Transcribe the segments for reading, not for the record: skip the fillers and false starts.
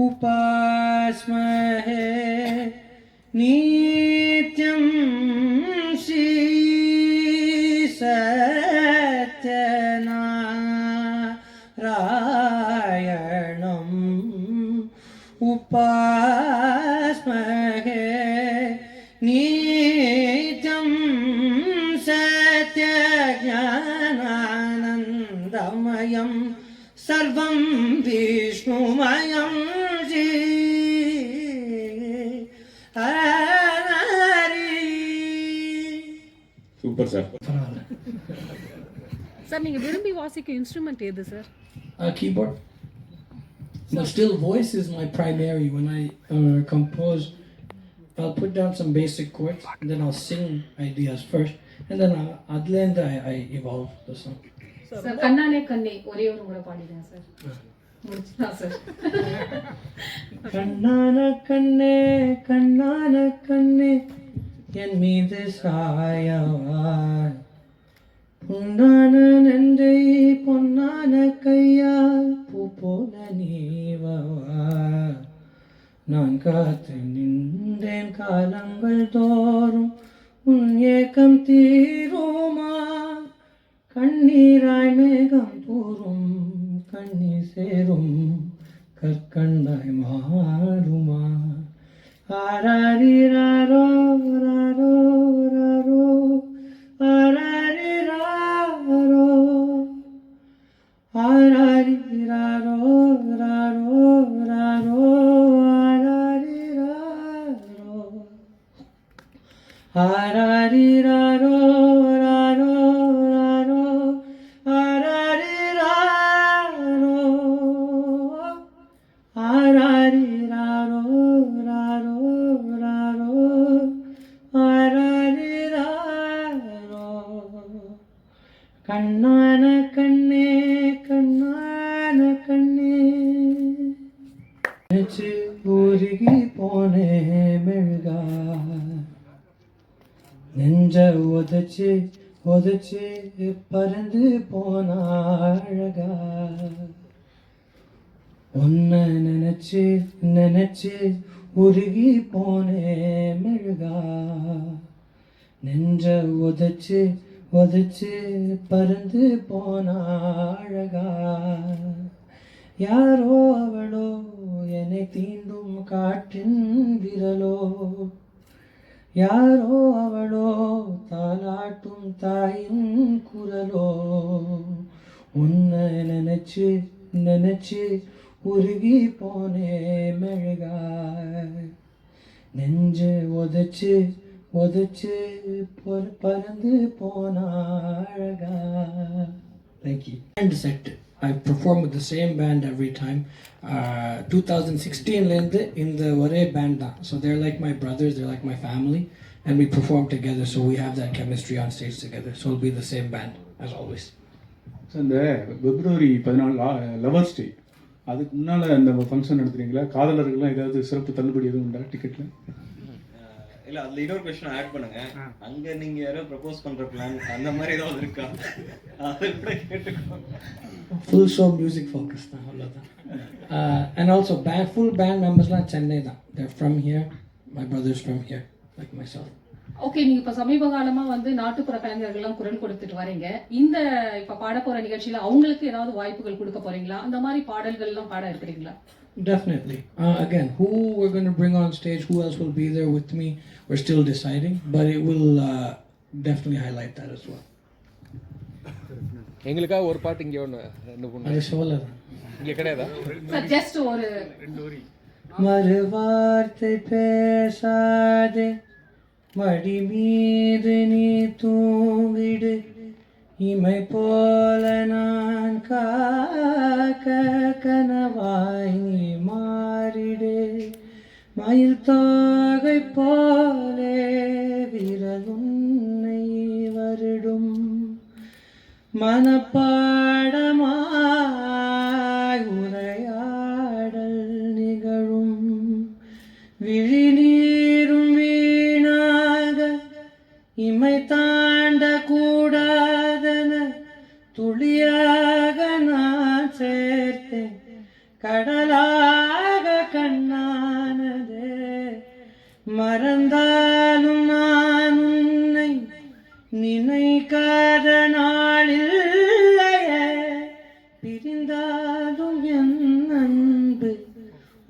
उपास्महे नित्यं श्री सत्यनारायणम् उपास्महे नित्यं सत्यज्ञानानन्दमयं सर्वं विष्णुमयं சூப்பர் சார். சார் நீங்க விரும்பி வாசிக்கும் இன்ஸ்ட்ருமெண்ட் எது sir? Keyboard. No, still voice is my primary. When I compose, I'll put down some basic chords and then I'll sing ideas first, and then at the end I evolve the song. Sir கண்ணானே கண்ணே ஒரே ஒரு முறை பாடிடுங்க sir. முடிச்சுனா sir. கண்ணான கண்ணே கண்ணான கண்ணே என் மீது சாயவா, பொன்னான நெஞ்சை பொன்னான கையால் பூ போல நீவா, நான் காத்து நின்றேன் காலங்கள் தோறும் உன் ஏக்கம் தீருமா, கண்ணீராய் மேகம் தூரும் கண்ணீர் சேரும் கற்கண்டாய் மாறுமா, ஆராரிராரோ ராரோ ராரோ ஆராரிராரோ ஆராரிராரோ ராரோ ராரோ ஆராரிராரோ ஆராரிராரோ ராரோ ராரோ ஆராரிராரோ ஆராரிராரோ ராரோ ராரோ ஆராரிராரோ. கண்ணான கண்ணே கண்ணான கண்ணே நினைச்சு உருகி போனே மெழுகா, நெஞ்ச உதச்சு உதச்சு பறந்து போன அழகா, உன்னை நினைச்சு நினைச்சு உருகி போனே மெழுகா, நெஞ்ச உதச்சு உதச்சு பறந்து போன அழகா, யாரோ அவளோ என்னை தீண்டும் காற்றின் விரலோ, யாரோ அவளோ தாலாட்டும் தாயின் குரலோ, உன்னை நினைச்சு நினைச்சு உருகி போனே மெழுகா, நெஞ்சு உதச்சு உதச்சு பறந்து போன அழகா. Thank you. And set. I perform with the same band every time. 2016 in the ஒரே band தான். So they're like my brothers, they're like my family, and we perform together, so we have that chemistry on stage together. So it'll be the same band as always. So இந்த February 14 lovers டே, அதுக்கு முன்னால் அந்த function நடத்துறீங்களா? காதலர்கள்லாம் ஏதாவது சிறப்பு தள்ளுபடி எதுவும் உண்டா டிக்கெட்டில்? இல்லை, அதில் இன்னொரு கொஸ்டின் ஆட் பண்ணுங்க. அங்கே நீங்கள் யாரோ ப்ரப்போஸ் பண்ணுற பிளான் அந்த மாதிரி ஏதாவது இருக்கா? அதை கூட கேட்டுக்கோங்க. Full show music focus தான், அவ்வளோதான். And also full band members-லாம் Chennai தான். They're from here, my brothers from here, like myself. Okay, நீங்க இப்ப சமீப காலமா நாட்டுப்புற கலைஞர்கள்லாம் குரல் கொடுத்துட்டு வரீங்க. இந்த இப்ப பாட போற நிகழ்ச்சியில அவங்களுக்கு ஏதாவது வாய்ப்புகள் கொடுக்க போறீங்களா? அந்த மாதிரி பாடல்கள் எல்லாம் பாட இருக்கிறீங்களா? Definitely. Again, who we're going to bring on stage, who else will be there with me, we're still deciding, but it will definitely highlight that as well. எங்களுக்காக ஒரு பாட்டு இங்கே ஒன்று ரெண்டு பொண்ணு அது ஷோல இங்கே கிடையாதா? ஜஸ்ட் ஒரு மறுவார்த்தை பேசாதே, மடி மீது நீ தூங்கிடு, இமை போல நான் காக்க கனவாய் நீ மாறிடு, மயில் தோகை போலே விரலுன்னை வருடும், மனப்பாடமாய் உரையாடல் நிகழும், விழிநீரும் வீணாக இமை தாண்ட கூடாதன துளியாக நான் சேர்த்தேன், கடலாக கண்ணானது மறந்தாலும் நான் உன்னை நினைக்காத நாளில்லையே பிரிந்தாலும் என் அன்பு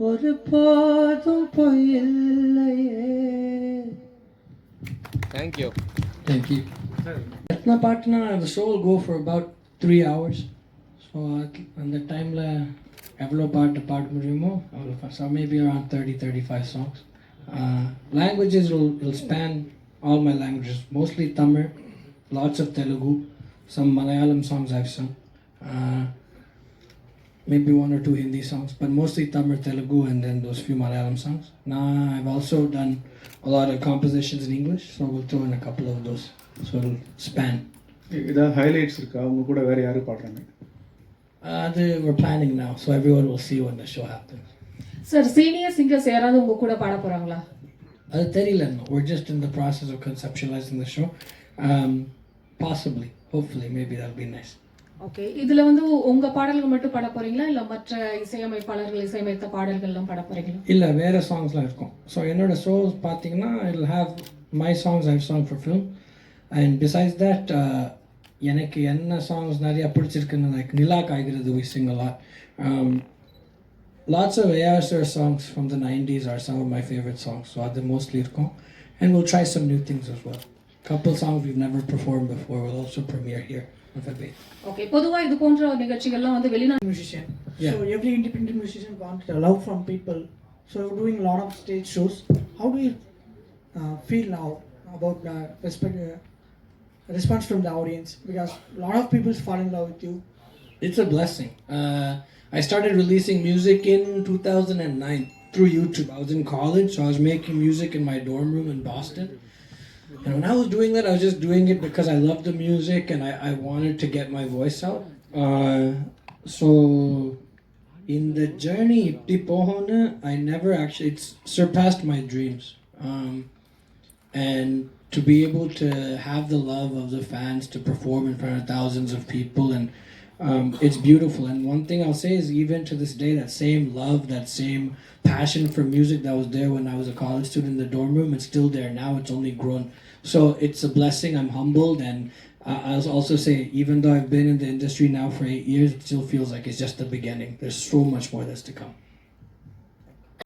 ஒரு போதும் பொய்யில்லையே. Thank you. Thank you. Ratna Patna, the show will go for about 3 hours. So, on the time, எவ்வளோ பாட முடியுமோ அவ்வளோ. So maybe around 30-35 songs. Languages will span all my languages, mostly Tamil, lots of Telugu, some Malayalam songs I've sung, maybe 1 or 2 Hindi songs, but mostly Tamil, Telugu, and then those few Malayalam songs. Now I've also done a lot of compositions in English, so we'll throw in a couple of those, so it'll span. ஏதாவது highlights இருக்கா? அவங்க கூட வேறு யாரும் பாடுறாங்க? We're planning now, so everyone will see when the show happens. Sir senior singers யாராவது உங்க கூட பாட போறாங்களா? அது தெரியல. We're just in the process of conceptualizing the show. Possibly, hopefully, maybe that'll be nice. Okay, இதுல வந்து உங்க பாடல்கள் மட்டும் பாட போறீங்களா இல்ல மற்ற இசையமைப்பாளர்கள் இசையமைத்த பாடல்கள்லாம் பாட போறீங்களா? இல்ல, வேற சாங்ஸ்லாம் இருக்கும். ஸோ என்னோட ஷோஸ் பார்த்தீங்கன்னா it'll have my songs I've sung for film, and besides that எனக்கு என்ன சாங்ஸ் நிறைய பிடிச்சிருக்குன்னு like நிலா காய்கிறது we sing a lot. Lots of ASR songs from the 90s are some of my favorite songs, so அது mostly இருக்கும். And we'll try some new things as well. Couple songs we've never performed before will also premiere here on February. Okay, பொதுவா இது போன்ற நிகழ்ச்சிகள்லாம் வந்து வெளிநாட்டு musician. Yeah. So every independent musician wants love from people. So doing a lot of stage shows. How do you feel now about response from the audience? Because a lot of people fall in love with you. It's a blessing. I started releasing music in 2009 through YouTube. I was in college, so I was making music in my dorm room in Boston. And when I was doing that, I was just doing it because I loved the music and I wanted to get my voice out. So in the journey, I never actually, it's surpassed my dreams. And to be able to have the love of the fans to perform in front of thousands of people, and it's beautiful. And one thing I'll say is, even to this day, that same love, that same passion for music that was there when I was a college student in the dorm room, it's still there now. It's only grown. So it's a blessing. I'm humbled, and I'll also say, even though I've been in the industry now for 8 years, it still feels like it's just the beginning. There's so much more that's to come.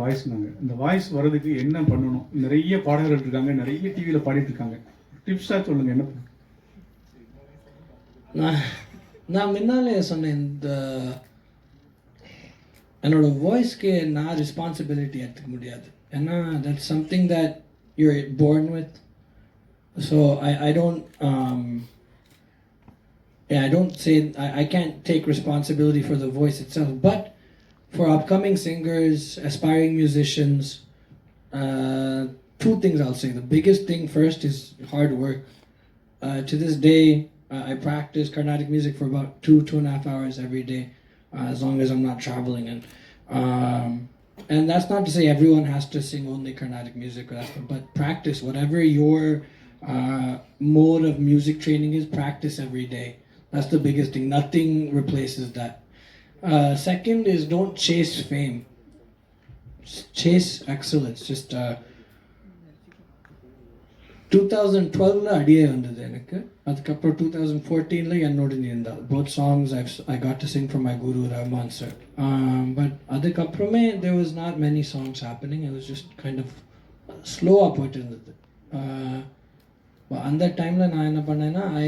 Voice நாங்கள் இந்த voice வர்றதுக்கு என்ன பண்ணணும்? நிறைய பாடகர்கள் இருக்காங்க, நிறைய டிவியில் பாடிட்டு இருக்காங்க. டிப்ஸாக சொல்லுங்கள், என்ன பண்ணணும்? நான் முன்னாலே சொன்னேன், இந்த என்னோட வாய்ஸ்க்கு நான் ரெஸ்பான்சிபிலிட்டி எடுத்துக்க முடியாது. ஏன்னா that's something that you're born with. So I don't say I can't take responsibility for the voice itself, but for upcoming singers, aspiring musicians, 2 things I'll say. The biggest thing first is hard work. To this day, I practice Carnatic music for about 2.5 hours every day, as long as I'm not traveling. And that's not to say everyone has to sing only Carnatic music, but practice whatever your mode of music training is. Practice every day. That's the biggest thing. Nothing replaces that. Second is, don't chase fame. Chase excellence. Just 2012 அடியே வந்தது எனக்கு. அதுக்கப்புறம் 2014 என்னோட இருந்தால் both songs I got to sing for my guru Rahman sir. But அதுக்கப்புறமே there was not many songs happening. It was just kind of slow போயிட்டு இருந்தது. அந்த டைமில் நான் என்ன பண்ணேன்னா, I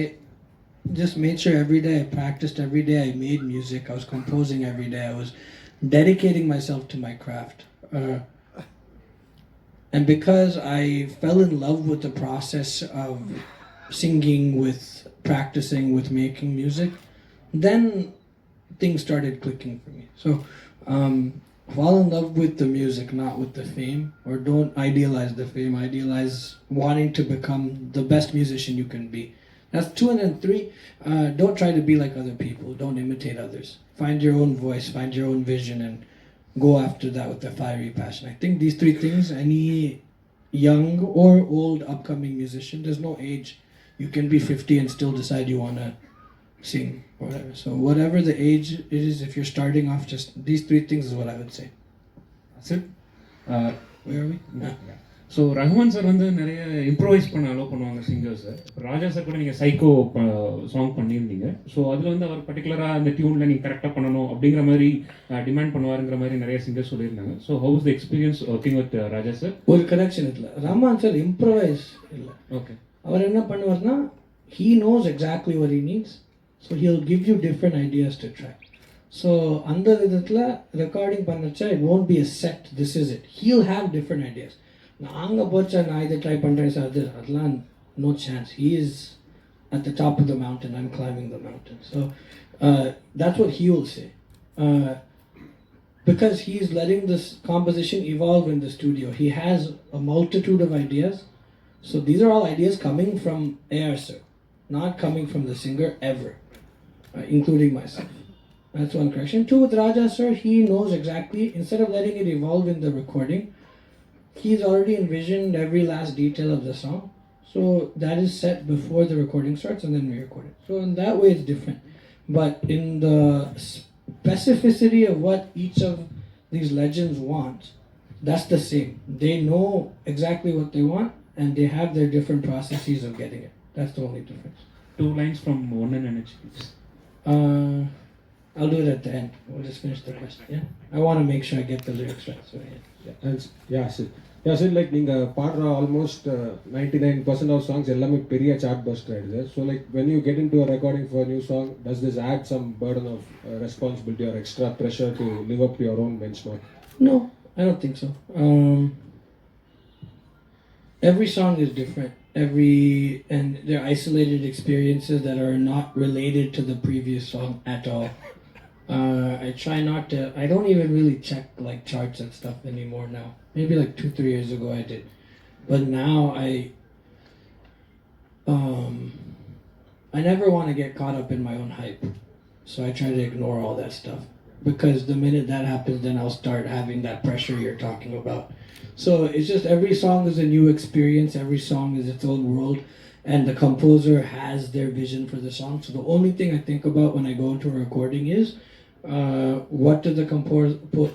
just made sure every day I practiced, every day I made music, I was composing every day, I was dedicating myself to my craft. And because I fell in love with the process of singing, with practicing, with making music, then things started clicking for me. So fall in love with the music, not with the fame, or don't idealize the fame. Idealize wanting to become the best musician you can be. That's 2. And then 3, don't try to be like other people. Don't imitate others. Find your own voice, find your own vision, and go after that with a fiery passion. I think these 3 things, any young or old upcoming musician, there's no age. You can be 50 and still decide you want to sing, whatever. So whatever the age it is, if you're starting off, just these three things is what I would say. Sid, Where are we? So Rahman sir வந்து நிறைய improvise பண்ண allow பண்ணுவாங்க சிங்கர்ஸை. ராஜா sir கூட நீங்கள் psycho song பண்ணியிருந்தீங்க. So அதில் வந்து அவர் பர்டிகுலராக அந்த டியூனில் நீங்கள் கரெக்டாக பண்ணணும் அப்படிங்கிற மாதிரி டிமாண்ட் பண்ணுவாருங்கிற மாதிரி நிறைய சிங்கர்ஸ் சொல்லியிருந்தாங்க. So how is the experience working with Raja sir? ஒரு கனெக்ஷன் இல்லை. ரஹ்மான் சார் இம்ப்ரோவைஸ் இல்லை. ஓகே. அவர் என்ன பண்ணுவார்னா, he knows exactly what he needs, so he'll give you different ideas to try. So அந்த விதத்தில் recording பண்ணச்சா it won't be a set, this is it. He'll have different ideas. நான் அங்கே போச்சா நான் இதை ட்ரை பண்ணுறேன் சார், அதெல்லாம் no chance. He is at the top of the mountain, I'm climbing the mountain. So that's what he will say. Because he is letting this composition evolve in the studio. He has a multitude of ideas. So these are all ideas coming from AR sir, not coming from the singer ever, including myself. That's one correction. Two, with Raja sir, he knows exactly, instead of letting it evolve in the recording, he's already envisioned every last detail of the song. So that is set before the recording starts and then we record it. So in that way it's different. But in the specificity of what each of these legends want, that's the same. They know exactly what they want and they have their different processes of getting it. That's the only difference. 2 lines from One and NH, please. I'll do it at the end. We'll just finish the question. Yeah, I want to make sure I get the lyrics right. So yeah, Sid, like நீங்க பாடுற almost 99% of songs எல்லாமே பெரிய chart Bastar ஆயிடுது. So like when you get into a recording for a new song, does this add some burden of responsibility or extra pressure to live up to your own benchmark? No, I don't think so. Every song is different. And they're isolated experiences that are not related to the previous song at all. I try not to. I don't even really check like charts and stuff anymore now. Maybe like 2-3 years ago I did, but now I never want to get caught up in my own hype. So I try to ignore all that stuff, because the minute that happens, then I'll start having that pressure you're talking about. So it's just every song is a new experience. Every song is its own world. And the composer has their vision for the song. So the only thing I think about when I go into a recording is, what does the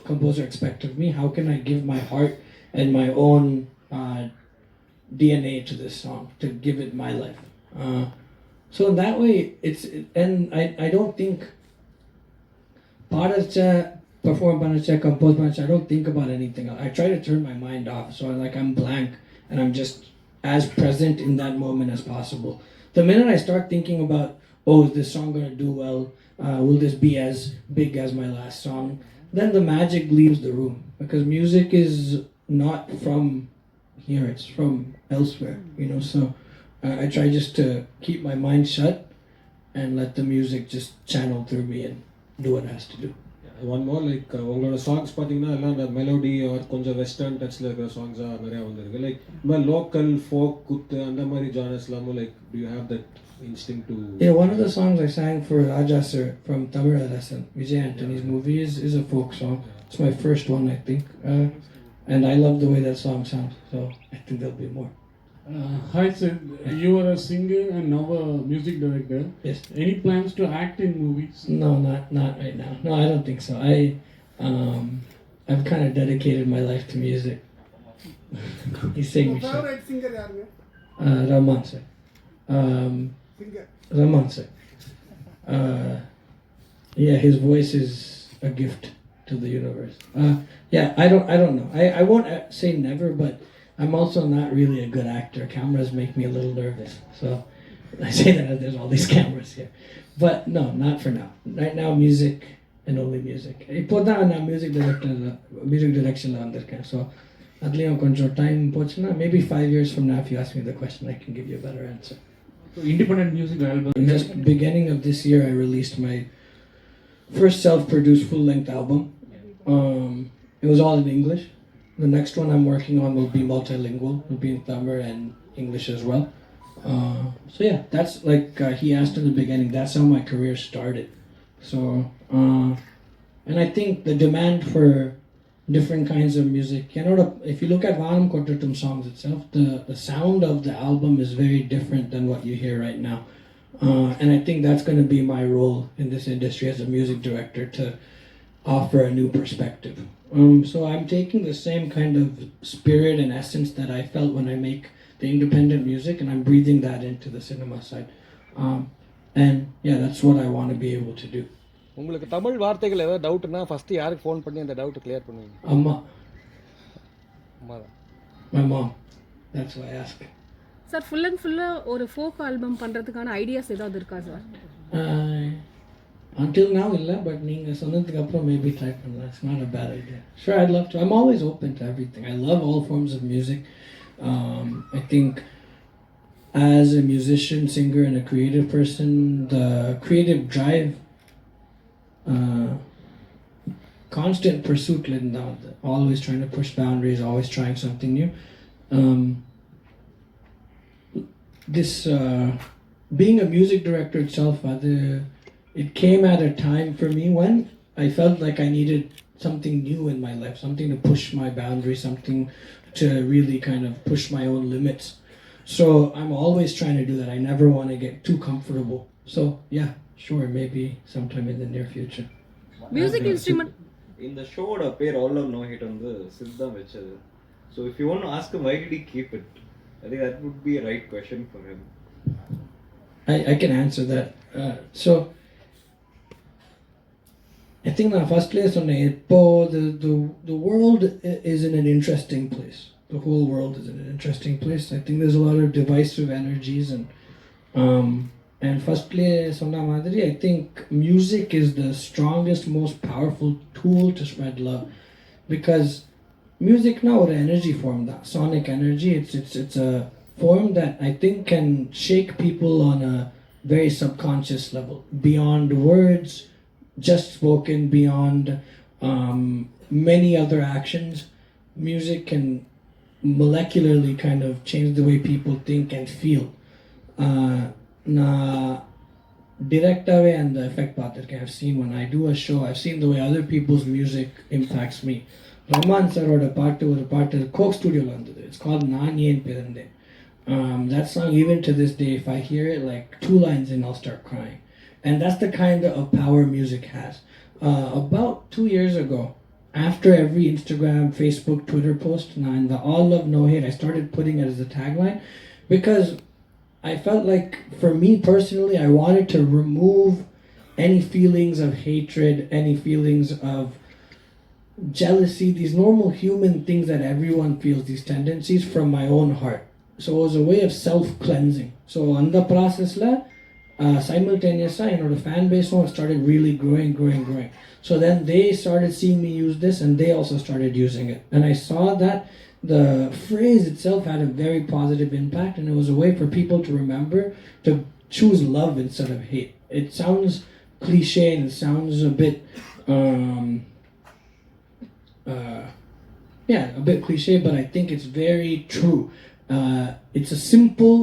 composer expect of me? How can I give my heart and my own DNA to this song, to give it my life? So in that way, and I don't think perform panacha, compose panacha, I don't think about anything else. I try to turn my mind off, so I'm blank and I'm just as present in that moment as possible. The minute I start thinking about, oh, is this song going to do well? Will this be as big as my last song? Then the magic leaves the room, because music is not from here, it's from elsewhere, So I try just to keep my mind shut and let the music just channel through me and do what it has to do. One more, like உங்களோட songs பார்த்தீங்கன்னா எல்லாம் அந்த melody R கொஞ்சம் western டச்சில் இருக்கிற சாங்ஸாக நிறையா வந்திருக்கு. Like இந்த மாதிரி லோக்கல் ஃபோக் குத்து அந்த மாதிரி ஜானர்ஸ் இல்லாமல், like to you have that instinct to... Yeah, one of the songs I sang for Raja sir from Tamil lesson, Vijay Antony's movie, is a folk song. It's my first one, I think. And I love the way that song sounds, so I think there'll be more. Hi Sid, you are a singer and now a music director. Yes. Any plans to act in movies? No, not right now. No, I don't think so. I've kind of dedicated my life to music. He's saying me so. Favorite singer yaru? Rahman sir. Singer. Rahman sir. Yeah, his voice is a gift to the universe. Yeah, I don't know. I won't say never, but I'm also not really a good actor. Cameras make me a little nervous. So I say that as there's all these cameras here. But no, not for now. Right now, music and only music. Ipoda na music direction la vandirken. So adliyum konjam time pochna, maybe 5 years from now, if you ask me the question, I can give you a better answer. So independent music album. Just beginning of this year, I released my first self-produced full-length album. It was all in English. The next one I'm working on will be multilingual. It will be in Tamil and English as well. So yeah, that's like he asked in the beginning. That's how my career started. So, and I think the demand for different kinds of music. If you look at Vanam Kottatum songs itself, the sound of the album is very different than what you hear right now. And I think that's going to be my role in this industry as a music director, to offer a new perspective. So I'm taking the same kind of spirit and essence that I felt when I make the independent music, and I'm breathing that into the cinema side. And yeah, that's what I want to be able to do. உங்களுக்கு தமிழ் வார்த்தைகள் ஏதாவது டவுட்னா first யாருக்கு phone பண்ணி அந்த doubt clear பண்ணுவீங்க? Amma, அம்மா தான். my mom. That's why I ask. Sir full and ஃபுல்லாக ஒரு ஃபோக் ஆல்பம் பண்ணுறதுக்கான ஐடியாஸ் ஏதாவது இருக்கா sir? Until now, illa, but நீங்க சொன்னதுக்கு அப்புறம் maybe try பண்ணலாம். It's not a bad idea. Sure, I'd love to. I'm always open to everything. I love all forms of music. I think as a musician, singer, and a creative person, the creative drive, constant pursuit, always trying to push boundaries, always trying something new. This being a music director itself, it came at a time for me when I felt like I needed something new in my life, something to push my boundaries, something to really kind of push my own limits. So I'm always trying to do that. I never want to get too comfortable. So yeah, sure, maybe sometime in the near future. Music instrument. In the show, பேர் All Love No Hate வந்து சித்தம் வெச்சது. So if you want to ask him why did he keep it, I think that would be a right question for him. I can answer that. So I think the first place on the world is in an interesting place. The whole world is in an interesting place. I think there's a lot of divisive energies and first place on Madhuri, I think music is the strongest, most powerful tool to spread love, because music now is an energy form, that sonic energy. It's a form that I think can shake people on a very subconscious level, beyond words, just spoken, beyond many other actions. Music can molecularly kind of change the way people think and feel. Direct away and the effect I've seen when I do a show, I've seen the way other people's music impacts me. Rahman sir wrote a part Coke Studio lo vandhathu. It's called Naan Yen Pirande. That song, even to this day, if I hear it like 2 lines in, I'll start crying. And that's the kind of power music has. About 2 years ago, after every Instagram, Facebook, Twitter post, and the All Love No Hate, I started putting it as a tagline, because I felt like, for me personally, I wanted to remove any feelings of hatred, any feelings of jealousy, these normal human things that everyone feels, these tendencies, from my own heart. So it was a way of self-cleansing. So on the process, simultaneously, the fan base started really growing. So then they started seeing me use this, and they also started using it. And I saw that the phrase itself had a very positive impact, and it was a way for people to remember to choose love instead of hate. It sounds cliche and it sounds a bit a bit cliche, but I think it's very true. It's a simple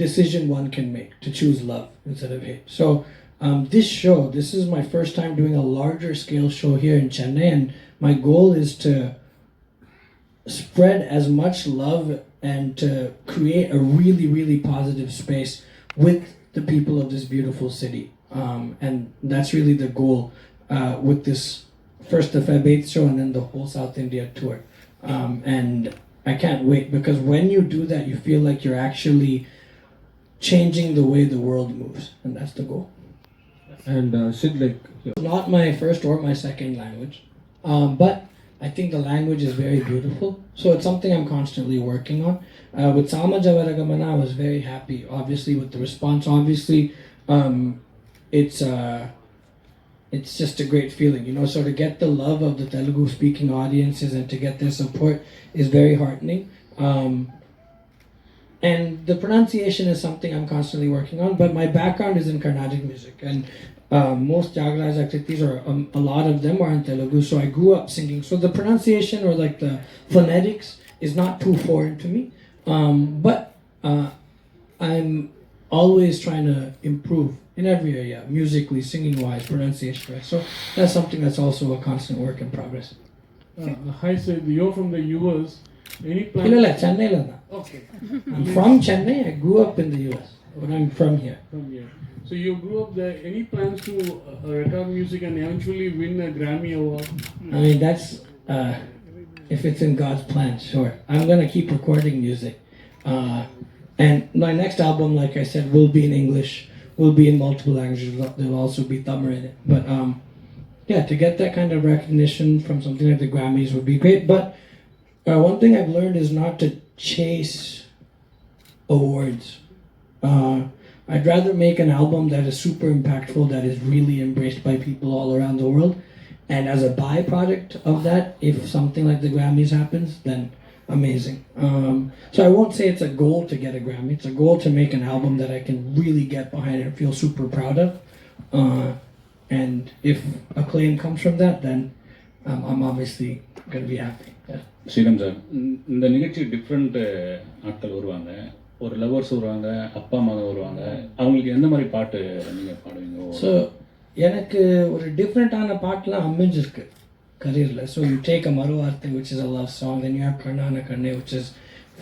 decision one can make to choose love instead of hate. So this is my first time doing a larger scale show here in Chennai, and my goal is to spread as much love and to create a really, really positive space with the people of this beautiful city. And that's really the goal with this first the Feb 8th show and then the whole South India tour. And I can't wait, because when you do that, you feel like you're actually changing the way the world moves, and that's the goal. And Sid, like, not my first or my second language, but I think the language is very beautiful, so it's something I'm constantly working on. With Sama Javaragamana, I was very happy, obviously, with the response. Obviously, it's just a great feeling, so to get the love of the Telugu speaking audiences and to get their support is very heartening. And the pronunciation is something I'm constantly working on, but my background is in Carnatic music, and most Jagaraja Kritis, or a lot of them, are in Telugu, so I grew up singing. So the pronunciation, or like the phonetics, is not too foreign to me, but I'm always trying to improve in every area, musically, singing-wise, pronunciation-wise. So that's something that's also a constant work in progress. Hi, Sid, you're from the US. Any plan? Illa, Chennai la. Okay. I'm from Chennai. I grew up in the US. but I'm from here. From here. So you grew up there. Any plans to record music and eventually win a Grammy award? I mean, that's if it's in God's plan, sure. I'm gonna keep recording music, and my next album, like I said, will be in English, will be in multiple languages. There'll also be Tamil in it. But yeah, to get that kind of recognition from something like the Grammys would be great. But one thing I've learned is not to chase awards. I'd rather make an album that is super impactful, that is really embraced by people all around the world. And as a byproduct of that, if something like the Grammys happens, then amazing. So I won't say it's a goal to get a Grammy. It's a goal to make an album that I can really get behind and feel super proud of. And if acclaim comes from that, then I'm obviously going to be happy. Yeah. Sriram sir, இந்த நிகழ்ச்சி different ஆட்கள் வருவாங்க, ஒரு lovers வருவாங்க, அப்பா அம்மா வருவாங்க, அவங்களுக்கு எந்த மாதிரி பாட்டு நீங்கள் பாடுவீங்க? ஸோ எனக்கு ஒரு டிஃப்ரெண்ட்டான பாட்டுலாம் அமைஞ்சிருக்கு career. So you take a Maruarte, which is a love song, then you have Karnana Karne, which is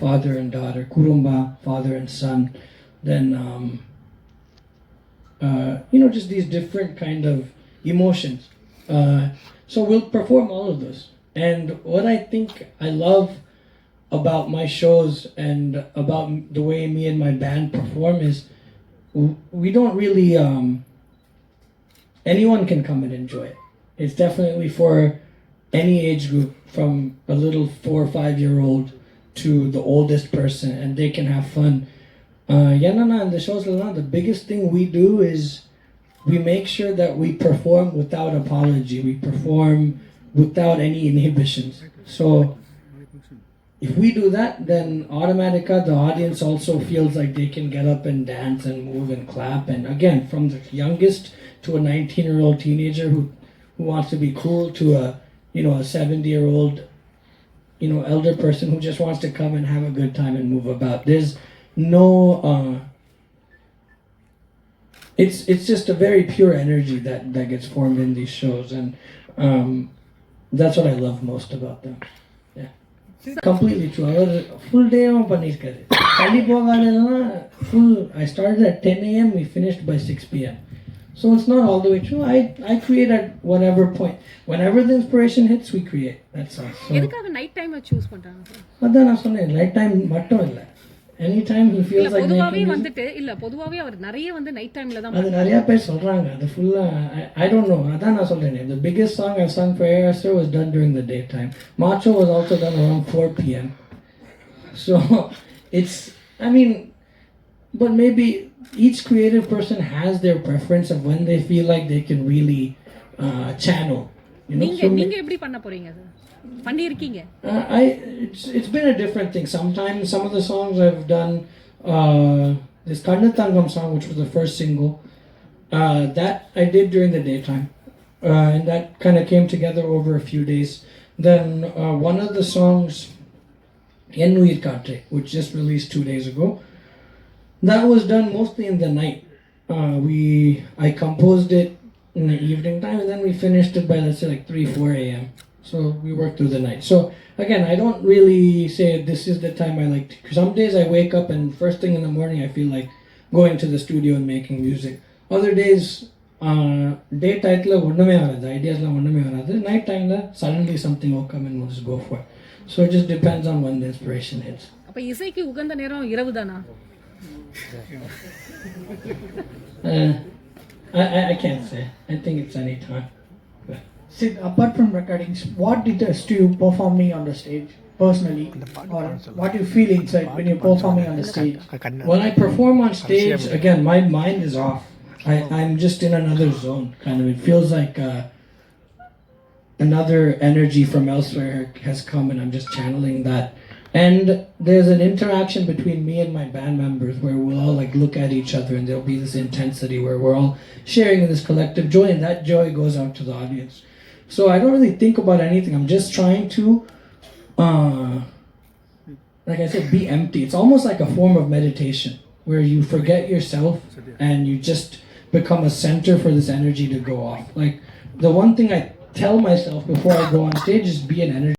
father and daughter, Kurumba, father and son, then just these different kind of emotions. So we'll perform all of those. And what I think I love about my shows and about the way me and my band perform is we don't really anyone can come and enjoy it. It's definitely for any age group, from a little 4 or 5 year old to the oldest person, and they can have fun. Yanana and the shows, the biggest thing we do is we make sure that we perform without apology. We perform without any inhibitions. So if we do that, then automatically the audience also feels like they can get up and dance and move and clap. And again, from the youngest to a 19-year-old teenager who wants to be cool, to a 70-year-old elder person who just wants to come and have a good time and move about. There's no it's just a very pure energy that gets formed in these shows, and that's what I love most about them. Yeah, completely true. I was full day on பண்ணிருக்காரு. தள்ளி போகாதேனா full. I started at 10 a.m. We finished by 6 p.m. So it's not all the way true. I create at whatever point. Whenever the inspiration hits, we create. That's all. So எதுக்காக night time choose பண்றாங்க? அதான் நான் சொன்னேன், night time மட்டும் இல்ல. Anytime he feels like பொதுவாவே making வந்துட்டு இல்ல பொதுவாவே அவர் நிறைய வந்து நைட் டைம்ல தான் அது நிறைய பேர் சொல்றாங்க. அது ஃபுல்லா I don't know. அதான் நான் சொல்றேன். The biggest song I've sung for ASR was done during the daytime. Macho was also done around 4 p.m. So but maybe each creative person has their preference of when they feel like they can really channel. நீங்க எப்படி பண்ண போறீங்க sir? பண்ணிருக்கீங்க? It's been a different thing. Sometimes some of the songs I've done, this Karnathangam song, which was the first single, that I did during the daytime, and that kind of came together over a few days. Then one of the songs, NOICE, which just released 2 days ago, that was done mostly in the night. I composed it in the evening time, and then we finished it by, let's say, like 3-4 a.m. So we worked through the night. So again, I don't really say this is the time I like to. Some days I wake up and first thing in the morning I feel like going to the studio and making music. Other days, day title onnume varadu, ideas la onnume varadu. Night time la suddenly something will come and we'll just go for it. So it just depends on when the inspiration hits. அப்ப இசைக்கு உகந்த நேரம் இரவுதானா? I can't say. I think it's any time. Sid, apart from recordings, what deterres you performing on the stage personally, or what you feel inside when you're performing on the stage? When I perform on stage, again, my mind is off. I'm just in another zone, kind of. It feels like another energy from elsewhere has come, and I'm just channeling that. And there's an interaction between me and my band members where we'll all like look at each other, and there'll be this intensity where we're all sharing in this collective joy, and that joy goes out to the audience. So I don't really think about anything. I'm just trying to, like I said, be empty. It's almost like a form of meditation where you forget yourself and you just become a center for this energy to go off. Like the one thing I tell myself before I go on stage is be an energy.